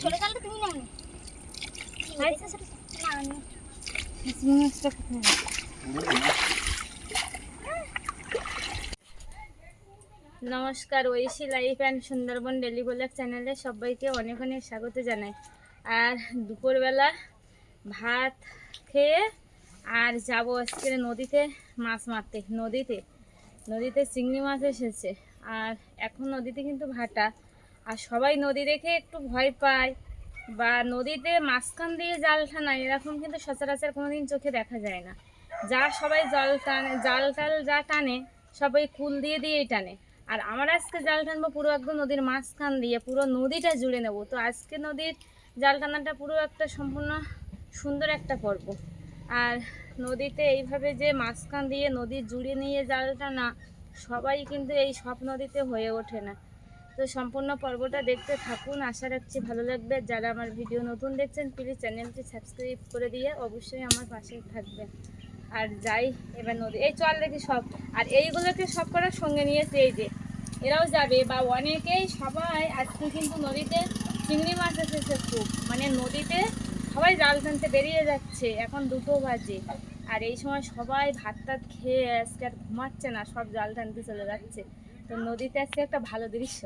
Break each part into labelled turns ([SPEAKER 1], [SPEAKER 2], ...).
[SPEAKER 1] ছোট জালটা তুমি নাও না। নমস্কার, Aishi life and Sundarban daily blog চ্যানেলে সবাইকে অনেক অনেক স্বাগত জানাই। আর দুপুরবেলা ভাত খেয়ে আর যাবো আজকে নদীতে মাছ মারতে। নদীতে চিংড়ি মাছ এসেছে। আর এখন নদীতে কিন্তু ভাটা, আর সবাই নদী দেখে একটু ভয় পায়, বা নদীতে মাঝখান দিয়ে জাল টানায় এরকম কিন্তু সচরাচর কোনোদিন চোখে দেখা যায় না। যা সবাই জাল টাল যা টানে সবাই কুল দিয়েই টানে। আর আমার আজকে জাল টানবো পুরো একদম নদীর মাঝখান দিয়ে, পুরো নদীটা জুড়ে নেব। তো আজকে নদীর জাল টানাটা পুরো একটা সম্পূর্ণ সুন্দর একটা পর্ব। আর নদীতে এইভাবে যে মাঝখান দিয়ে নদী জুড়ে নিয়ে জাল টানা সবাই কিন্তু এই সব নদীতে হয়ে ওঠে না। তো সম্পূর্ণ পর্বটা দেখতে থাকুন, আশা রাখছি ভালো লাগবে। যারা আমার ভিডিও নতুন দেখছেন প্লিজ চ্যানেলটি সাবস্ক্রাইব করে দিয়ে অবশ্যই আমার পাশে থাকবেন। আর যাই এবার নদী, এই চল দেখি সব। আর এইগুলোকে সব করার সঙ্গে নিয়েছে, এই যে এরাও যাবে, বা অনেকেই সবাই আজকে কিন্তু নদীতে চিংড়ি মাছ এসেছে খুব, মানে নদীতে সবাই জাল টানতে বেরিয়ে যাচ্ছে। এখন 2টো বাজে, আর এই সময় সবাই ভাত টাত খেয়ে আজকে আর ঘুমাচ্ছে না, সব জাল টানতে চলে যাচ্ছে। তো নদীতে আজকে একটা ভালো দৃশ্য।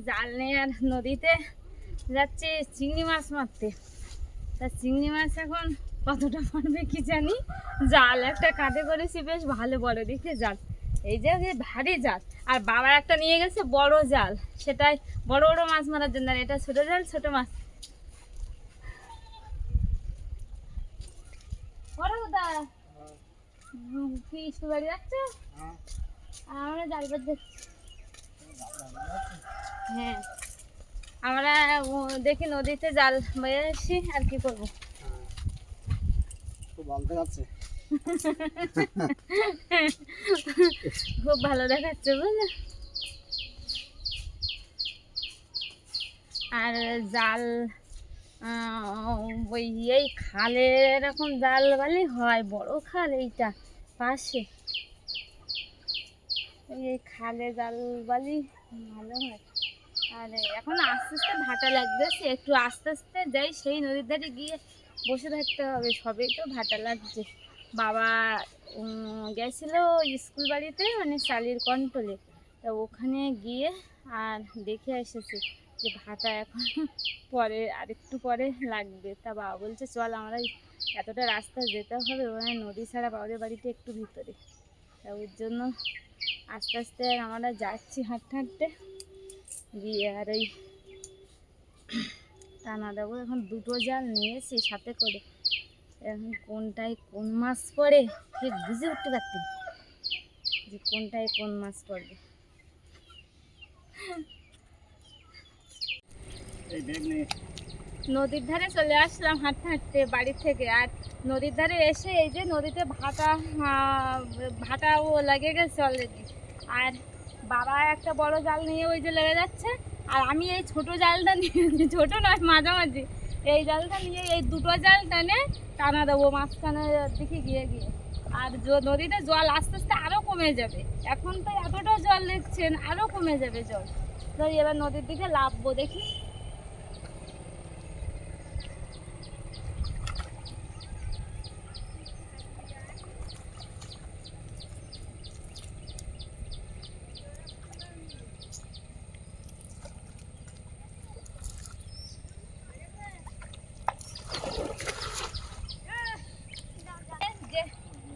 [SPEAKER 1] জাল নিয়ে আর নদীতে যাচ্ছে চিংড়ি মাছ মারতে। তা চিংড়ি মাছ এখন কতটা পড়বে কি জানি। জাল একটা কাঁধে করেছি, বেশ ভালো বড় দেখে জাল, এই যে ভারী জাল। আর বাবা একটা নিয়ে গেছে বড় জাল, সেটাই বড় বড় মাছ মারার জন্য। আর এটা ছোট জাল, ছোট মাছ। কি স্কুল বাড়ি যাচ্ছে? আমরা জাল বাদ দেখছি। হ্যাঁ, আমরা দেখি নদীতে জাল বয়ে আসি, আর কি করবো। খুব ভালো দেখাচ্ছে বুঝলে। আর জাল ওই এই খালে এরকম জাল বালি হয়, বড় খাল এইটা পাশে, এই খালে জাল বালি ভালো হয়। আর এখন আস্তে আস্তে ভাটা লাগতেছে, একটু আস্তে আস্তে যাই, সেই নদীর ধারে গিয়ে বসে থাকতে হবে, সবেই তো ভাটা লাগছে। বাবা গেছিলো স্কুল বাড়িতে, মানে শালির কন্ট্রোলে, তা ওখানে গিয়ে আর দেখে এসেছে যে ভাটা এখন পরে আর একটু পরে লাগবে। তা বাবা বলছে চল, আমরা এতটা রাস্তা যেতে হবে, ওখানে নদী ছাড়া বাবাদের বাড়িতে একটু ভিতরে। তা ওর জন্য আস্তে আস্তে আমরা যাচ্ছি হাঁটতে হাঁটতে গিয়ে। আর ওই টানা দেবো। এখন 2টো জাল নিয়েছি সাথে করে, এখন কোনটায় কোন মাছ পড়ে ঠিক বুঝে উঠতে পারতি যে কোনটায় কোন মাছ পড়বে। নদীর ধারে চলে আসলাম হাঁটতে হাঁটতে বাড়ি থেকে। আর নদীর ধারে এসে এই যে নদীতে ভাটাও লেগে গেছে অলরেডি। আর বাবা একটা বড় জাল নিয়ে ওই যে লেগে যাচ্ছে, আর আমি এই ছোট জালটা নিয়ে, ছোট নয় মাঝামাঝি, এই জালটা নিয়ে এই 2টো জাল টানে টানা দেবো মাঝখানের দিকে গিয়ে গিয়ে। আর নদীতে জল আস্তে আস্তে আরও কমে যাবে, এখন তো এতটা জল দেখছেন, আরও কমে যাবে জল। তো এবার নদীর দিকে লাভবো দেখি।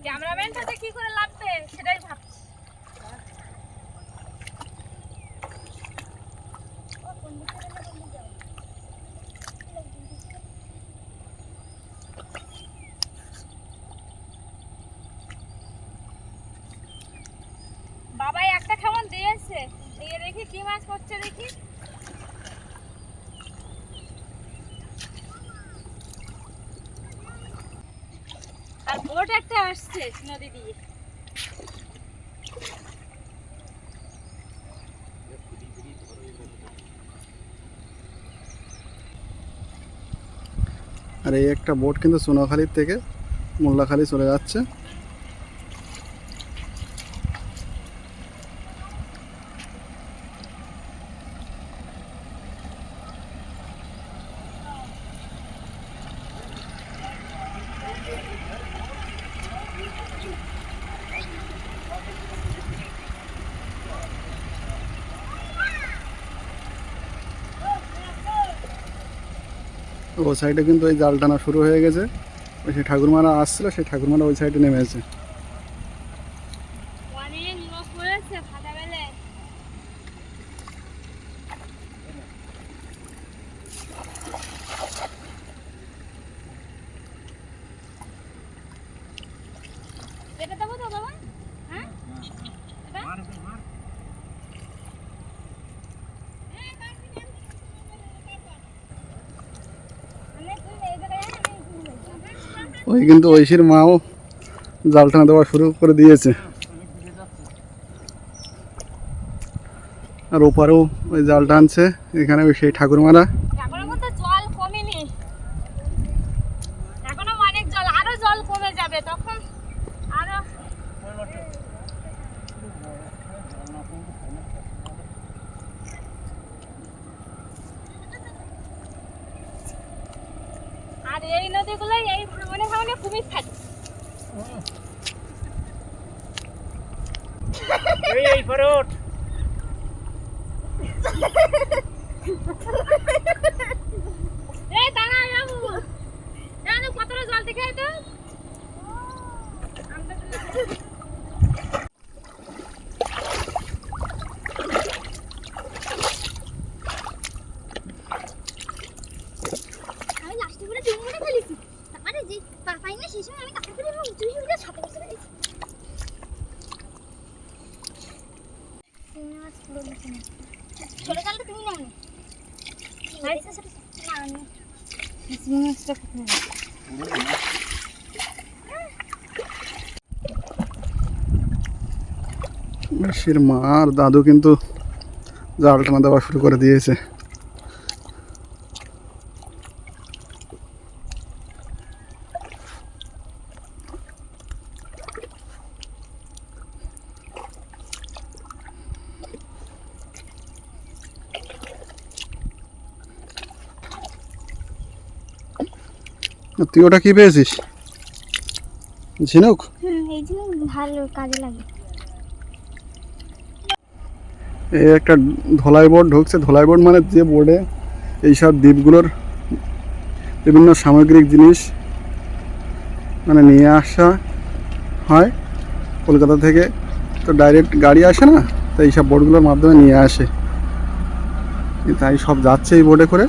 [SPEAKER 1] ক্যামেরাম্যানটাতে কি করে লাগবে সেটাই ভাবছি। বাবাই একটা কেমন দিয়েছে, দিয়ে দেখি কি মাছ করছে দেখি। আর বোট একটা আসছে নদী দিয়ে।
[SPEAKER 2] আর এই একটা বোট কিন্তু সোনাখালীর থেকে মোল্লাখালী চলে যাচ্ছে। ও সাইডে কিন্তু ওই জাল টানা শুরু হয়ে গেছে। ওই সেই ঠাকুরমারা আসছিল, সেই ঠাকুরমারা ওই সাইডে নেমে আছে।
[SPEAKER 1] অনেক লোক পড়েছে ফাটা বেলে। এটা দেবো তো বাবা? হ্যাঁ এটা?
[SPEAKER 2] ওই কিন্তু ঐশীর মাও জাল টানা দেওয়া শুরু করে দিয়েছে। আর ওপারেও ওই জাল টানছে, এখানে ওই সেই ঠাকুরমারা।
[SPEAKER 1] এখনো কিন্তু জল কমেনি, এখনো অনেক জল, আরো জল কমে যাবে তখন আরো। আর এই নদীগুলো এই ভাঙনে ভাঙনে কুমির থাকে।
[SPEAKER 3] এই ফরোট
[SPEAKER 1] এই দাঁড়া বাবু, জানো কতটা জল দেখে তো।
[SPEAKER 4] আমি লাস্টে করে তিন মিনিট খেলেছি, তারপরে যে পাই না সেই সময় আমি কাপড় করে এবং দুই মিনিট সাথে বসে গেছি। চিংড়ি মাছ পুরো দিচ্ছে না, ছোটো জালটা তুমি নাও না। না আমি
[SPEAKER 1] চিংড়ি মাছটা কোথায়?
[SPEAKER 2] ঐশীর মা আর দাদু কিন্তু জাল টানা দেওয়া শুরু করে দিয়েছে। তুই ওটা কি পেয়েছিস? ঝিনুক?
[SPEAKER 4] এই জন্য ভালো কাজে লাগে।
[SPEAKER 2] এই একটা ধলাই বোর্ড ঢুকছে। ধলাই বোর্ড মানে যে বোর্ডে এইসব দ্বীপগুলোর বিভিন্ন সামগ্রিক জিনিস মানে নিয়ে আসা হয় কলকাতা থেকে। তো ডাইরেক্ট গাড়ি আসে না, তো এইসব বোর্ডগুলোর মাধ্যমে নিয়ে আসে, তাই সব যাচ্ছে এই বোর্ডে করে।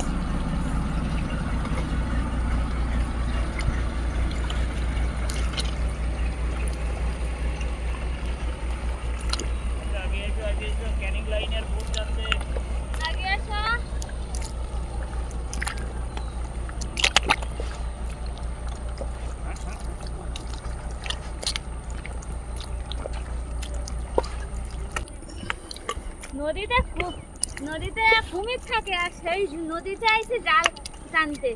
[SPEAKER 3] ক্যানিং লাইনের বোট যাচ্ছে।
[SPEAKER 1] আগে আসো। নদীতে কুমির থাকে, আর সেই নদীতে আইছে জাল টানতে।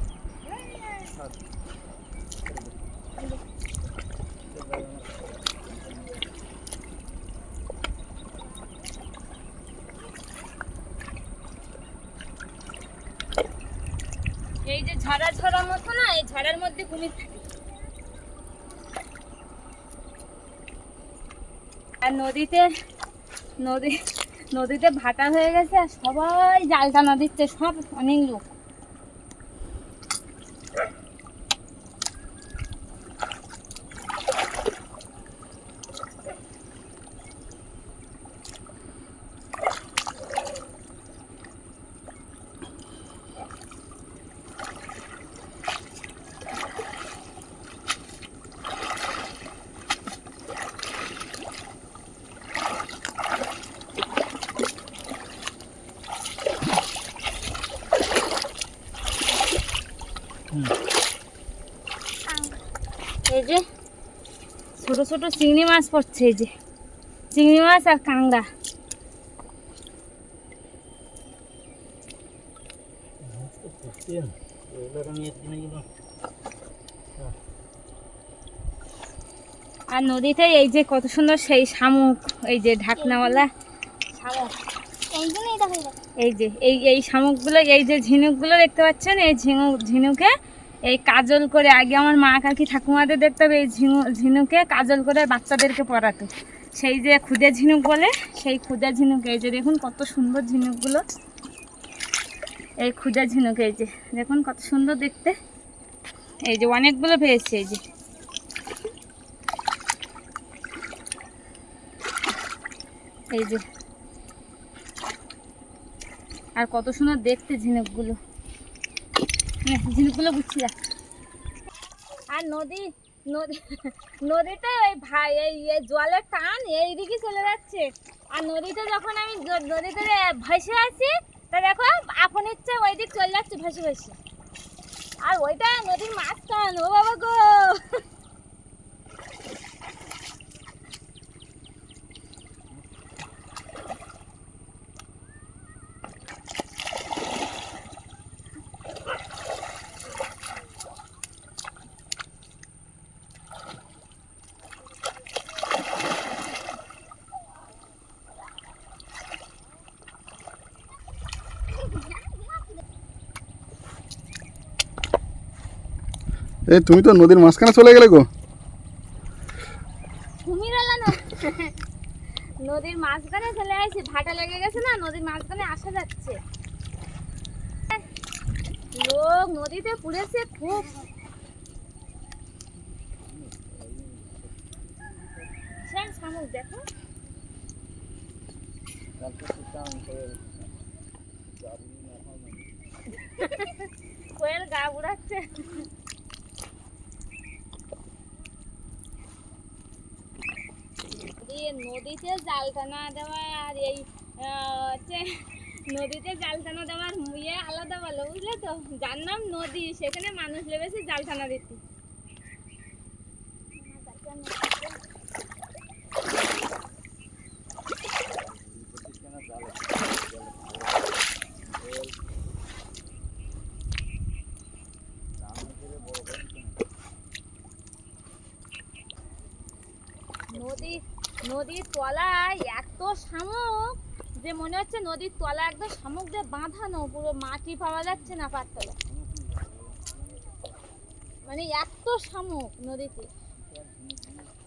[SPEAKER 1] এই যে ঝরা ঝরা মতো না, এই ঝড়ার মধ্যে কুমির থাকে। আর নদীতে ভাটা হয়ে গেছে, আর সবাই জাল টানা দিচ্ছে, সব অনেক লোক। এই যে ছোট ছোট চিংড়ি মাছ পড়ছে, এই যে চিংড়ি মাছ আর কাঁংড়া। আর নদীতে এই যে কত সুন্দর সেই শামুক, এই যে ঢাকনাওয়ালা শামুক।
[SPEAKER 4] এই জন্যই দেখা যায়।
[SPEAKER 1] এই যে এই শামুকগুলো, এই যে ঝিনুকগুলো দেখতে পাচ্ছেন, এই ঝিনুকে এই কাজল করে, আগে আমার মা কাকি ঠাকুমাদের দেখতে হবে এই ঝিনুকে কাজল করে বাচ্চাদেরকে পরাতো। সেই যে খুদে ঝিনুক বলে, সেই খুদে ঝিনুক। এই যে দেখুন কত সুন্দর ঝিনুকগুলো। এই খুদা ঝিনুক, এই যে দেখুন কত সুন্দর দেখতে। এই যে অনেকগুলো পেয়েছে, এই যে এই যে, আর কত সুন্দর দেখতে ঝিনুকগুলো। ঝিনুকগুলো বুঝছি না। আর নদী নদী নদীতে ওই ভাই এই জলের টান এইদিকে চলে যাচ্ছে। আর নদীতে যখন আমি নদীতে ভেসে আছি, তা দেখো আপন ইচ্ছে ওই দিক চলে যাচ্ছে ভেসে ভেসে। আর ওইটা নদীর মাঝখান, ও বাবা গো।
[SPEAKER 2] এই তুমি তো নদীর মাঝখানে চলে গেলে গো।
[SPEAKER 1] কুমির এলো না, নদীর মাঝখানে চলে আসছে, ভাটা লেগে গেছে না, নদীর মাঝখানে আসা যাচ্ছে। লোক নদীতে পুড়েছে খুব। শামুক দেখো, কোয়েল গা উড়াচ্ছে। নদীতে জাল টানা দেওয়া আর এই হচ্ছে নদীতে জাল টানা দেওয়ার ইয়ে আলাদা বলো, বুঝলে তো। যার নাম নদী, সেখানে মানুষ লেগেছে জাল টানা দিতে। নদীর তলায় এত শামুক যে মনে হচ্ছে নদীর তলা একদম শামুক দিয়ে বাঁধানো, পুরো মাটি পাওয়া যাচ্ছে না পাততলা। মানে এত শামুক নদীতে,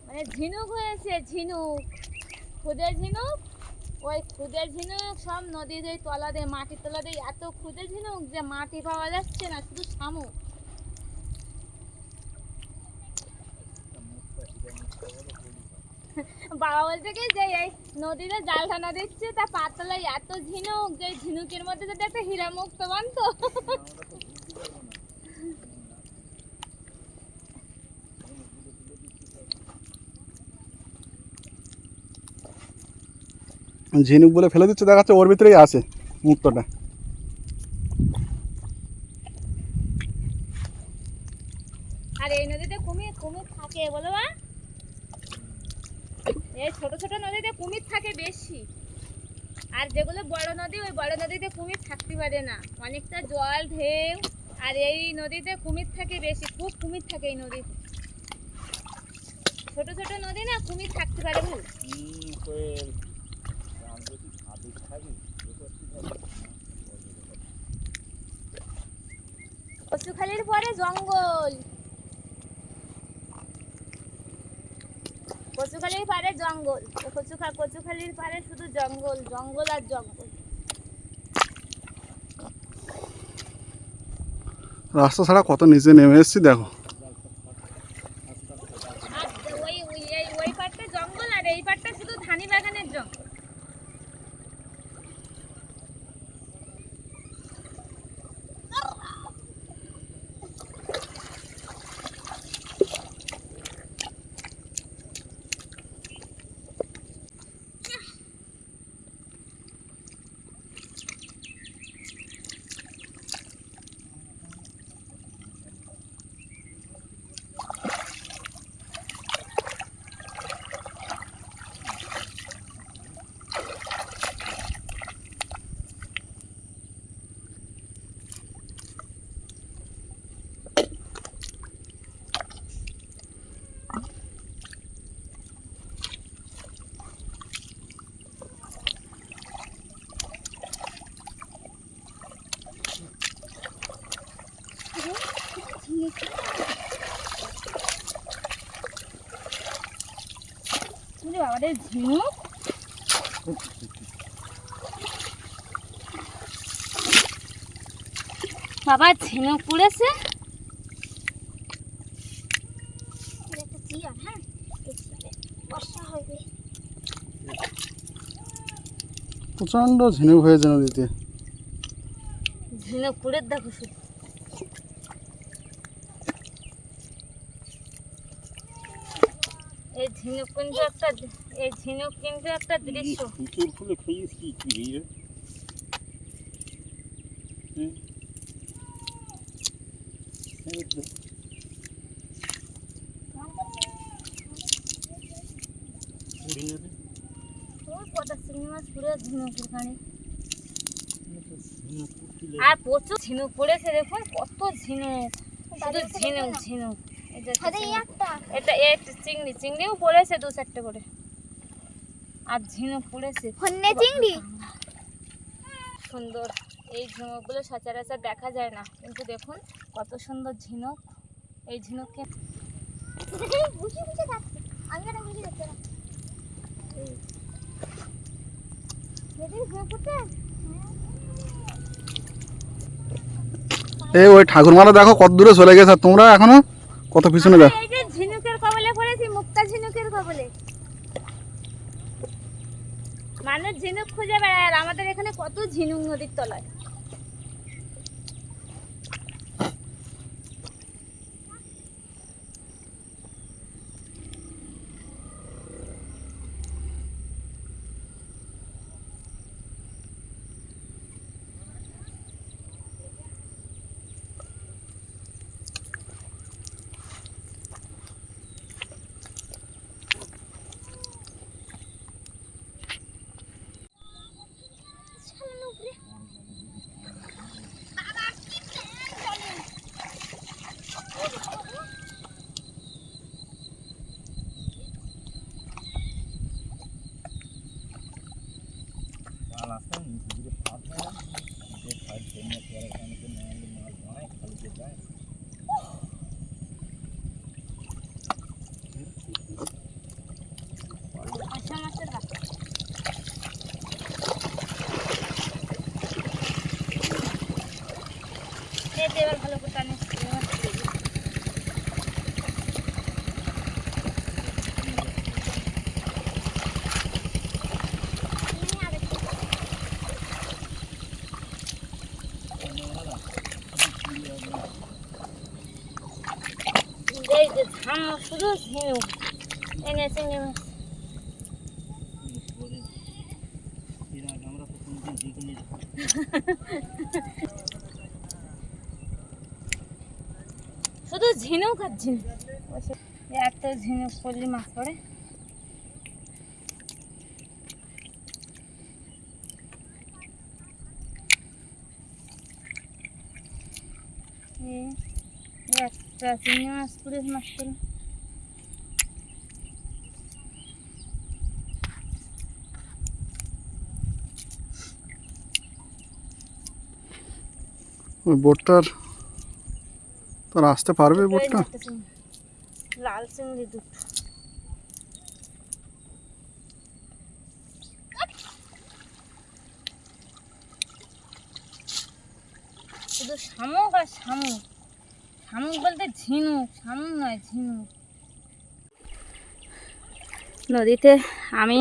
[SPEAKER 1] মানে ঝিনুক হয়েছে, ঝিনুক, খুদের ঝিনুক। ওই খুদের ঝিনুক সব নদীর ওই তলা দিয়ে, মাটির তলা দিয়ে এত খুদের ঝিনুক যে মাটি পাওয়া যাচ্ছে না, শুধু শামুক। বাবা বলছে কি যে এই নদীতে জাল টানা দিচ্ছে, তা পাতলায় এত ঝিনুক যে ঝিনুকের মধ্যে যদি একটা হীরা মুক্ত বানতো।
[SPEAKER 2] ঝিনুক বলে ফেলে দিচ্ছে, দেখাচ্ছে ওর ভিতরেই আছে মুক্তটা।
[SPEAKER 1] আর এই নদীতে কুমির কুমির থাকে বলো মা, এই ছোট ছোট নদীতে কুমির থাকে বেশি। আর যেগুলো বড় নদী, ওই বড় নদীতে কুমির থাকতে পারে না, অনেকটা জল ঢেউ। আর এই নদীতে কুমির থাকে বেশি, খুব কুমির থাকে এই নদীতে। ছোট ছোট নদী না, কুমির থাকতে পারে ভালো। কচুখালির পরে জঙ্গল, কচুখালির পারে জঙ্গল, কচুখালির পারে শুধু জঙ্গল, জঙ্গল আর জঙ্গল।
[SPEAKER 2] রাস্তা ছাড়া কত নিচে নেমে এসেছি দেখো।
[SPEAKER 1] আর ওই পাটটা জঙ্গল, আর এই পাটটা শুধু ধানি বাগানের জঙ্গল। বাবাদের ঝিনুক, বাবা ঝিনুক পড়েছে।
[SPEAKER 4] এটা একটা চেয়ার, হ্যাঁ এই চেয়ারে বর্ষা হবে।
[SPEAKER 2] প্রচণ্ড ঝিনুক হয়েছে নদীতে।
[SPEAKER 1] ঝিনুক পড়ে দেখো শুধু। এই ঝিনুক কিন্তু একটা দৃশ্য।
[SPEAKER 3] প্রচুর ফুলে খেয়েছি কি ভিড়।
[SPEAKER 1] ওই কটা চিংড়ি মাছ পুরো ঝিনুকের কানে। আর প্রচুর ঝিনুক পড়েছে, দেখুন কত ঝিনুক, শুধু ঝিনুক ঝিনুক। এই যে
[SPEAKER 4] আরে এই একটা
[SPEAKER 1] এটা একটা চিংড়িও পড়েছে 2-4টে করে, আর ঝিনুক পড়েছে।
[SPEAKER 4] হন্যে চিংড়ি।
[SPEAKER 1] সুন্দর এই ঝিনুকগুলো সচরাচর দেখা যায় না, কিন্তু দেখুন কত সুন্দর ঝিনুক। এই ঝিনুককে
[SPEAKER 4] বুঝে বুঝে যাচ্ছে, আমি একটা বুঝে দেখতে না। যদি ঘুরে পড়তে
[SPEAKER 2] এই ওই ঠাকুরমারা দেখো কত দূরে চলে গেছে, আর তোমরা এখনো কত পিছনে
[SPEAKER 1] আমরা
[SPEAKER 2] দেখো।
[SPEAKER 1] এই যে ঝিনুকের কবলে পড়েছি, মুক্তা ঝিনুকের কবলে। মানুষ ঝিনুক খুঁজে বেড়ায়, আর আমাদের এখানে কত ঝিনুক নদীর তলায়। আচ্ছা মাছের গাছ। এই যে এবার ভালো করে টানে। এই যে ধান শুধু ঝিনুক এনে চিংড়ি মাছ। শুধু ঝিনুক আর ঝিনুক, এত ঝিনুক পড়লে মাছ পড়ে। একটা চিংড়ি মাছ পড়ে মাছ পড়ে।
[SPEAKER 2] ওই বোটটার তোর আসতে পারবে বোটটা?
[SPEAKER 1] লাল চিংড়ি দুটো। শুধু শামুক আর শামুক, শামুক বলতে ঝিনুক, শামুক নয় ঝিনুক। নদীতে আমি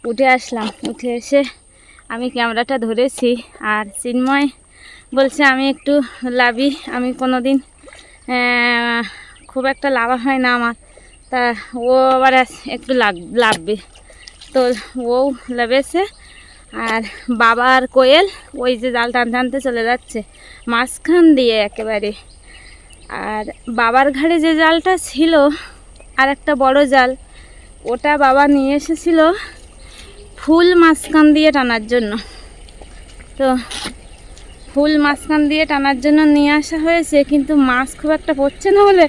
[SPEAKER 1] উঠে আসলাম, উঠে এসে আমি ক্যামেরাটা ধরেছি, আর চিন্ময় বলছে আমি একটু লাভি। আমি কোনো দিন খুব একটা লাভা হয় না আমার, তা ও আবার একটু লাভবে, তো ও লাভেছে। আর বাবা আর কোয়েল ওই যে জাল টানতে চলে যাচ্ছে মাঝখান দিয়ে একেবারে। আর বাবার ঘাড়ে যে জালটা ছিল আর একটা বড় জাল, ওটা বাবা নিয়ে এসেছিল ফুল মাঝখান দিয়ে টানার জন্য। তো ফুল মাঝখান দিয়ে টানার জন্য নিয়ে আসা হয়েছে, কিন্তু মাছ খুব একটা পড়ছে না বলে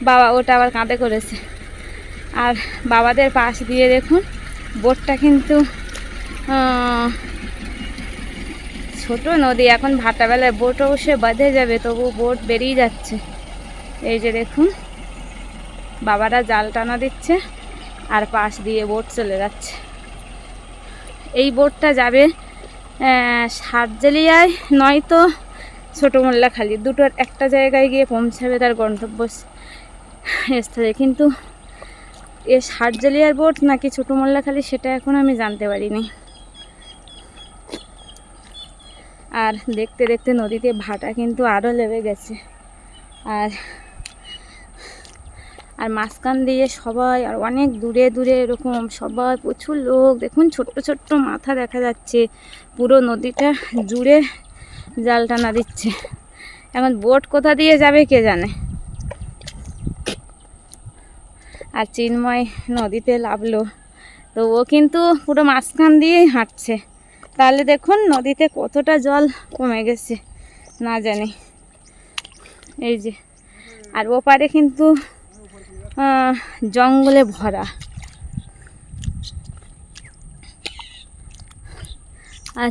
[SPEAKER 1] বাবা ওটা আবার কাঁধে করেছে। আর বাবাদের পাশ দিয়ে দেখুন বোটটা কিন্তু ছোট নদী, এখন ভাটাবেলায় বোট অবশ্যই বাঁধে যাবে, তবু বোট বেরিয়ে যাচ্ছে। এই যে দেখুন বাবারা জাল টানা দিচ্ছে আর পাশ দিয়ে বোট চলে যাচ্ছে। এই বোটটা যাবে সাতজেলিয়ায়, নয়তো ছোট মোল্লাখালি, দুটোর একটা জায়গায় গিয়ে পৌঁছাবে তার গন্তব্য স্থলে। কিন্তু এ ষাটজেলিয়ার বোট নাকি ছোট মোল্লাখালি সেটা এখন আমি জানতে পারিনি। আর দেখতে দেখতে নদীতে ভাটা কিন্তু আরও লেগে গেছে। আর আর মাঝখান দিয়ে সবাই, আর অনেক দূরে দূরে এরকম সবাই, প্রচুর লোক। দেখুন ছোট্ট ছোট্ট মাথা দেখা যাচ্ছে, পুরো নদীটা জুড়ে জাল টানা দিচ্ছে। এখন বোট কোথা দিয়ে যাবে কে জানে। আর চিন্ময় নদীতে নামলো, তো ও কিন্তু পুরো মাঝখান দিয়েই হাঁটছে। তাহলে দেখুন নদীতে কতটা জল কমে গেছে না জানি। এই যে, আর ওপারে কিন্তু জঙ্গলে ভরা। আর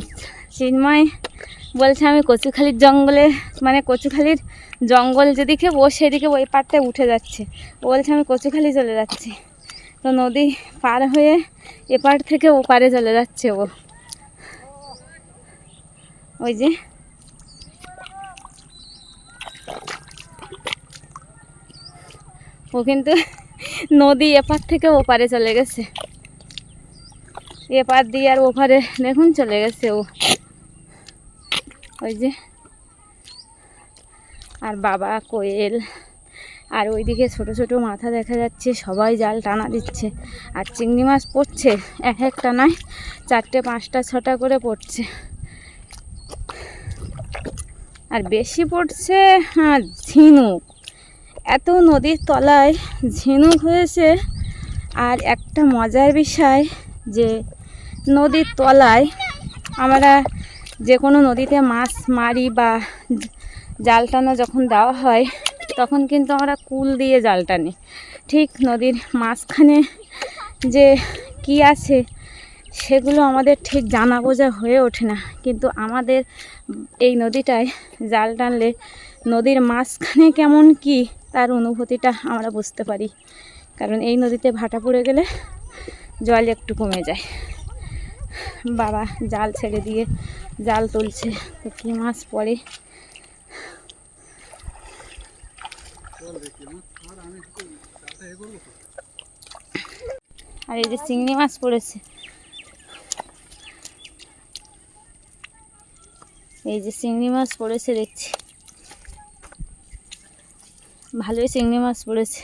[SPEAKER 1] চিন্ময় বলছে আমি কচুখালির জঙ্গলে, মানে কচুখালির জঙ্গল যেদিকে ও সেদিকে ওই পাড়টায় উঠে যাচ্ছে। ও বলছে আমি কচুখালি চলে যাচ্ছি। তো নদী পার হয়ে এপার থেকে ও পারে চলে যাচ্ছে ও। ওই যে ও কিন্তু নদী এপার থেকে ওপারে চলে গেছে, এপার দিয়ে আর ওপারে দেখুন চলে গেছে ও। ওই যে, আর বাবা কোয়েল, আর ওইদিকে ছোট ছোট মাথা দেখা যাচ্ছে, সবাই জাল টানা দিচ্ছে। আর চিংড়ি মাছ পড়ছে, এক একটা নয় 4টে 5টা 6টা করে পড়ছে। আর বেশি পড়ছে ঝিনুক। এত নদীর তলায় ঝিনুক হয়েছে। আর একটা মজার বিষয় যে নদীর তলায় আমরা যে কোনো নদীতে মাছ মারি বা জাল টানা যখন দেওয়া হয়, তখন কিন্তু আমরা কুল দিয়ে জাল টানি। ঠিক নদীর মাঝখানে যে কি আছে সেগুলো আমাদের ঠিক জানা বোঝা হয়ে ওঠে না। কিন্তু আমাদের এই নদীটায় জাল টানলে নদীর মাঝখানে কেমন কি তার অনুভূতিটা আমরা বুঝতে পারি। কারণ এই নদীতে ভাটা পড়ে গেলে জল একটু কমে যায়। বাবা জাল ছেড়ে দিয়ে জাল তুলছে, তো কী মাছ পড়ে। আর এই যে চিংড়ি মাছ পড়েছে, এই যে চিংড়ি মাছ পড়েছে দেখছি, ভালোই চিংড়ি মাছ পড়েছে।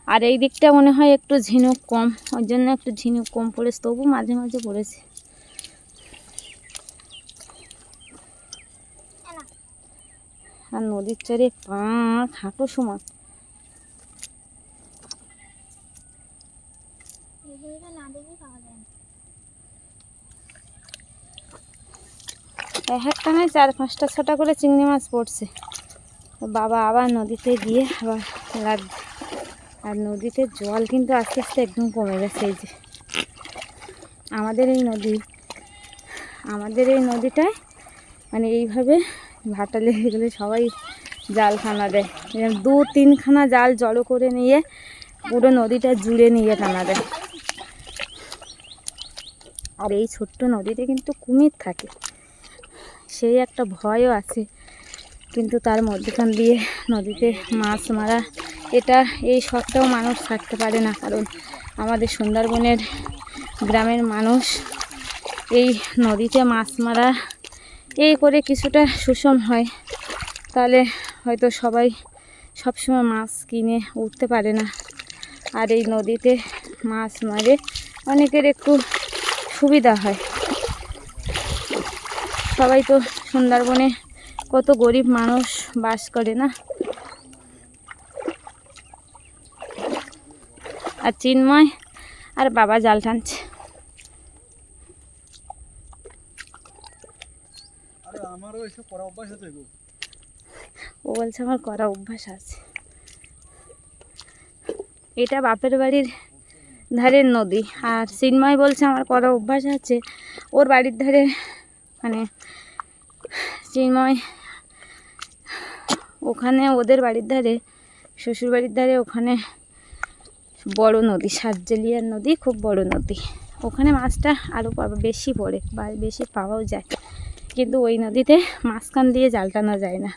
[SPEAKER 1] আর এই দিকটা মনে হয় একটু ঝিনুক কম, ওই জন্য একটু ঝিনুক কম পড়েছে, তবু মাঝে মাঝে পড়েছে। আর নদীর চরে পাঁক হাঁটু সমান। এক একটা নয় 4-5টা 6টা করে চিংড়ি মাছ পড়ছে। বাবা আবার নদীতে গিয়ে আবার লাগবে। আর নদীতে জল কিন্তু আস্তে আস্তে একদম কমে গেছে। এই যে আমাদের এই নদীটায় মানে এইভাবে ভাটা লেগে গেলে সবাই জাল টানা দেয়। 2-3খানা জাল জড়ো করে নিয়ে পুরো নদীটা জুড়ে নিয়ে টানা দেয়। আর এই ছোট্ট নদীতে কিন্তু কুমির থাকে, সেই একটা ভয়ও আছে। কিন্তু তার মধ্যখান দিয়ে নদীতে মাছ মারা, এটা এই শখটাও মানুষ থাকতে পারে না। কারণ আমাদের সুন্দরবনের গ্রামের মানুষ এই নদীতে মাছ মারা এই করে কিছুটা সুষম হয়। তাহলে হয়তো সবাই সবসময় মাছ কিনে উঠতে পারে না। আর এই নদীতে মাছ মারে অনেকের একটু সুবিধা হয়। সবাই তো সুন্দরবনে কত গরিব মানুষ বাস করে না। আর চিন্ময় আর বাবা জাল টানছে। ও বলছে আমার করা অভ্যাস আছে। এটা বাপের বাড়ির ধারের নদী। আর চিন্ময় বলছে আমার করা অভ্যাস আছে। ওর বাড়ির ধারে মানে চিন্ময় ওখানে ওদের বাড়ির ধারে, শ্বশুর বাড়ির ধারে ওখানে বড় নদী, ষাটজেলিয়ার নদী, খুব বড় নদী। ওখানে মাছটা আরও বেশি পড়ে বা বেশি পাওয়াও যায়। কিন্তু ওই নদীতে মাঝখান দিয়ে জাল টানা যায় না।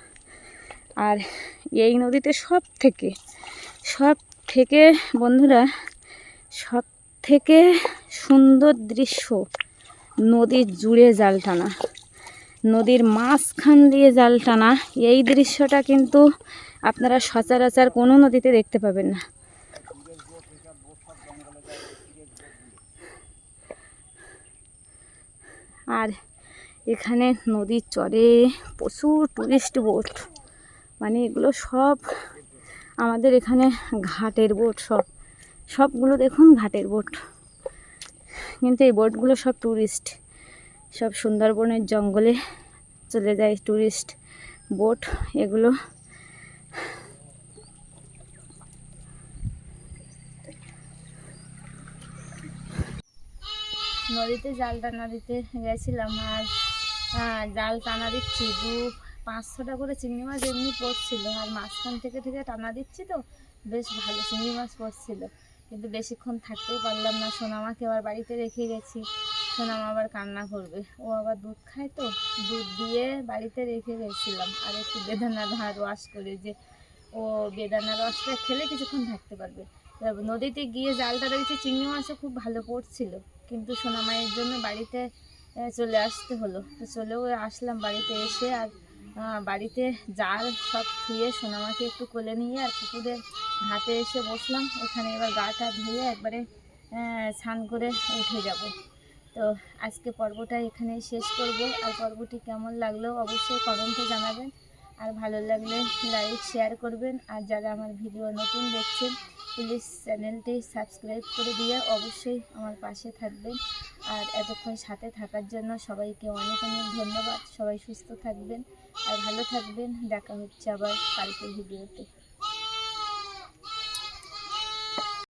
[SPEAKER 1] আর এই নদীতে সব থেকে বন্ধুরা, সব থেকে সুন্দর দৃশ্য নদীর জুড়ে জাল টানা, নদীর মাঝখান দিয়ে জাল টানা। এই দৃশ্যটা কিন্তু আপনারা সচরাচর কোনো নদীতে দেখতে পাবেন না। আর এখানে নদীর চরে প্রচুর টুরিস্ট বোট, মানে এগুলো সব আমাদের এখানে ঘাটের বোট, সবগুলো দেখুন ঘাটের বোট, কিন্তু এই বোটগুলো সব টুরিস্ট, সব সুন্দরবনের জঙ্গলে চলে যায় টুরিস্ট বোট এগুলো। নদীতে জাল টানা দিতে গেছিলাম, আর জাল টানা দিচ্ছি 5-6টা করে চিংড়ি মাছ এমনি পড়ছিল, আর মাঝখান থেকে টানা দিচ্ছি তো বেশ ভালো চিংড়ি মাছ পড়ছিল, কিন্তু বেশিক্ষণ থাকতেও পারলাম না। সোনামাকে আবার বাড়িতে রেখে গেছি, সোনামা আবার কান্না করবে, ও আবার দুধ খায় তো, দুধ দিয়ে বাড়িতে রেখে গেছিলাম আর একটু বেদানা রস করে, যে ও বেদানা রসটা খেলে কিছুক্ষণ থাকতে পারবে। নদীতে গিয়ে জালটা দেখছি চিংড়ি মাছও খুব ভালো পড়ছিল, কিন্তু সোনামায়ের জন্য বাড়িতে চলে আসতে হলো। তো চলেও আসলাম, বাড়িতে এসে আর বাড়িতে জাল সব ধুয়ে সোনামাকে একটু কোলে নিয়ে আর পুকুরের ঘাটে এসে বসলাম। ওখানে এবার গাটা ধুয়ে একবারে স্নান করে উঠে যাব। তো আজকে পর্বটা এখানেই শেষ করব। আর পর্বটি কেমন লাগলো অবশ্যই কমেন্টে জানাবেন, আর ভালো লাগলে লাইক শেয়ার করবেন। আর যারা আমার ভিডিও নতুন দেখছেন প্লিজ চ্যানেলটি সাবস্ক্রাইব করে দিয়ে অবশ্যই আমার পাশে থাকবেন। আর এতক্ষণ সাথে থাকার জন্য সবাইকে অনেক ধন্যবাদ। সবাই সুস্থ থাকবেন আর ভালো থাকবেন। দেখা হচ্ছে আবার কালকের ভিডিওতে।